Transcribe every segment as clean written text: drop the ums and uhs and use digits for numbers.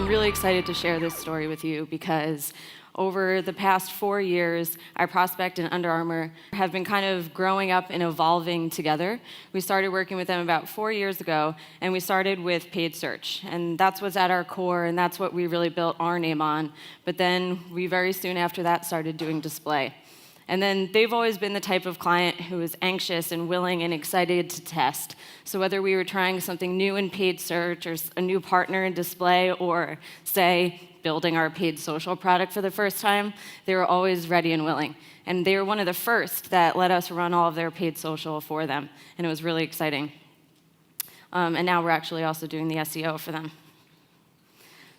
I'm really excited to share this story with you because over the past 4 years, iProspect and Under Armour have been kind of growing up and evolving together. We started working with them about 4 years ago, and we started with paid search. And that's what's at our core, and that's what we really built our name on. But then we very soon after that started doing display. And then they've always been the type of client who is anxious and willing and excited to test. So whether we were trying something new in paid search or a new partner in display or, say, building our paid social product for the first time, they were always ready and willing. And they were one of the first that let us run all of their paid social for them. And it was really exciting. And now we're actually also doing the SEO for them.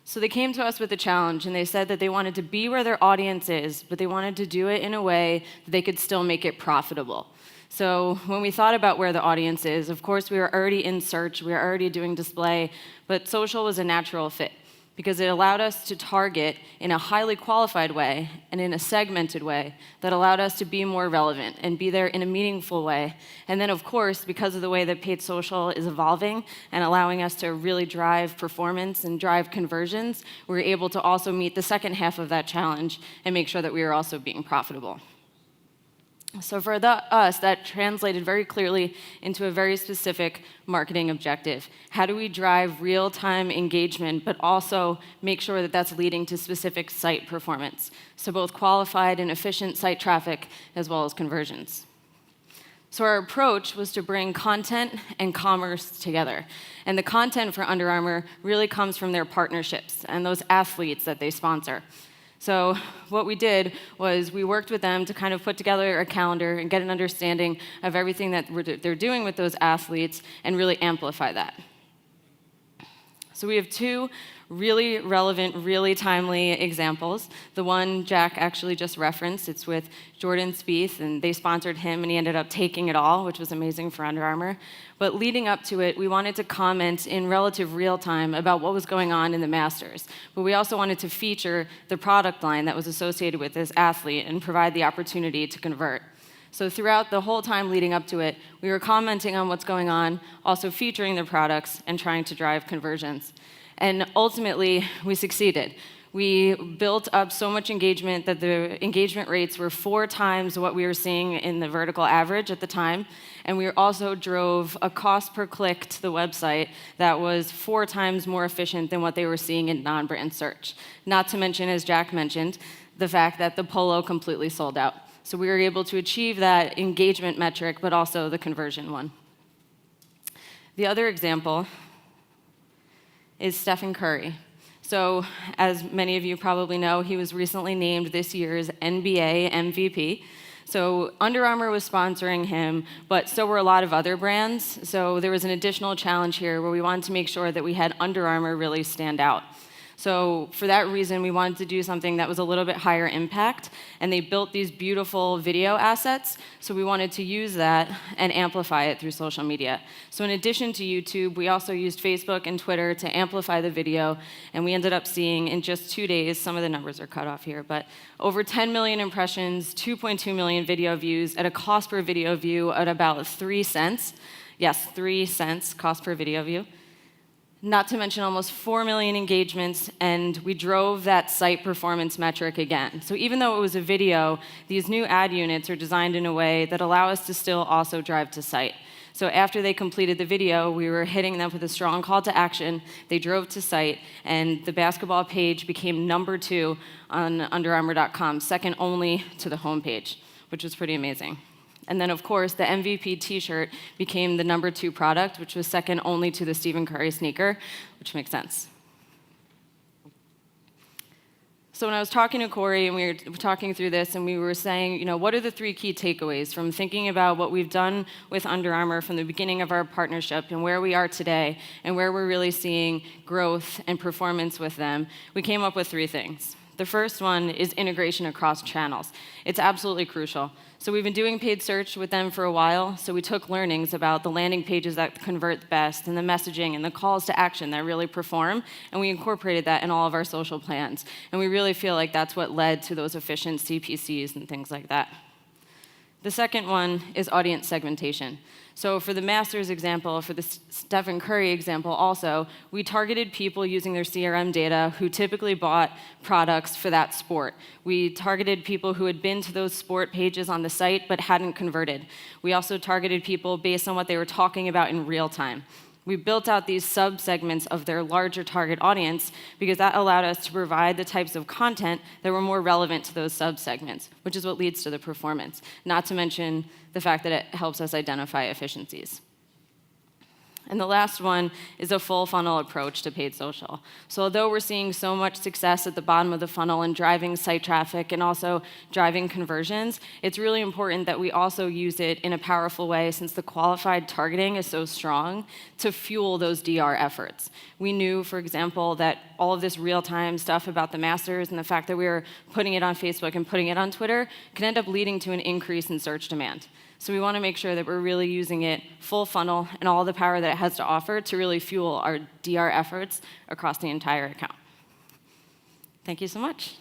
So they came to us with a challenge, and they said that they wanted to be where their audience is, but they wanted to do it in a way that they could still make it profitable. So when we thought about where the audience is, of course, we were already in search, we were already doing display, but social was a natural fit because it allowed us to target in a highly qualified way and in a segmented way that allowed us to be more relevant and be there in a meaningful way. And then, of course, because of the way that paid social is evolving and allowing us to really drive performance and drive conversions, we were able to also meet the second half of that challenge and make sure that we were also being profitable. So for us, that translated very clearly into a very specific marketing objective. How do we drive real-time engagement, but also make sure that that's leading to specific site performance? So both qualified and efficient site traffic, as well as conversions. So our approach was to bring content and commerce together. And the content for Under Armour really comes from their partnerships and those athletes that they sponsor. So what we did was we worked with them to kind of put together a calendar and get an understanding of everything that they're doing with those athletes and really amplify that. So we have two really relevant, really timely examples. The one Jack actually just referenced, it's with Jordan Spieth, and they sponsored him, and he ended up taking it all, which was amazing for Under Armour. But leading up to it, we wanted to comment in relative real time about what was going on in the Masters. But we also wanted to feature the product line that was associated with this athlete and provide the opportunity to convert. So throughout the whole time leading up to it, we were commenting on what's going on, also featuring the products and trying to drive conversions. And ultimately, we succeeded. We built up so much engagement that the engagement rates were 4 times what we were seeing in the vertical average at the time. And we also drove a cost per click to the website that was 4 times more efficient than what they were seeing in non-brand search. Not to mention, as Jack mentioned, the fact that the polo completely sold out. So we were able to achieve that engagement metric, but also the conversion one. The other example is Stephen Curry. So, as many of you probably know, he was recently named this year's NBA MVP. So Under Armour was sponsoring him, but so were a lot of other brands. So there was an additional challenge here where we wanted to make sure that we had Under Armour really stand out. So for that reason, we wanted to do something that was a little bit higher impact, and they built these beautiful video assets, so we wanted to use that and amplify it through social media. So in addition to YouTube, we also used Facebook and Twitter to amplify the video, and we ended up seeing in just 2 days, some of the numbers are cut off here, but over 10 million impressions, 2.2 million video views at a cost per video view at about 3 cents. Yes, 3 cents cost per video view. Not to mention almost 4 million engagements, and we drove that site performance metric again. So even though it was a video, these new ad units are designed in a way that allow us to still also drive to site. So after they completed the video, we were hitting them with a strong call to action. They drove to site, and the basketball page became number 2 on UnderArmour.com, second only to the homepage, which was pretty amazing. And then, of course, the MVP t-shirt became the number 2 product, which was second only to the Stephen Curry sneaker, which makes sense. So when I was talking to Corey and we were talking through this and we were saying, what are the 3 key takeaways from thinking about what we've done with Under Armour from the beginning of our partnership and where we are today and where we're really seeing growth and performance with them, we came up with 3 things. The first one is integration across channels. It's absolutely crucial. So we've been doing paid search with them for a while, so we took learnings about the landing pages that convert best and the messaging and the calls to action that really perform, and we incorporated that in all of our social plans. And we really feel like that's what led to those efficient CPCs and things like that. The second one is audience segmentation. So for the Masters example, for the Stephen Curry example also, we targeted people using their CRM data who typically bought products for that sport. We targeted people who had been to those sport pages on the site but hadn't converted. We also targeted people based on what they were talking about in real time. We built out these sub-segments of their larger target audience because that allowed us to provide the types of content that were more relevant to those sub-segments, which is what leads to the performance, not to mention the fact that it helps us identify efficiencies. And the last one is a full funnel approach to paid social. So although we're seeing so much success at the bottom of the funnel and driving site traffic and also driving conversions, it's really important that we also use it in a powerful way, since the qualified targeting is so strong, to fuel those DR efforts. We knew, for example, that all of this real-time stuff about the Masters and the fact that we were putting it on Facebook and putting it on Twitter can end up leading to an increase in search demand. So we want to make sure that we're really using it full funnel and all the power that it has to offer to really fuel our DR efforts across the entire account. Thank you so much.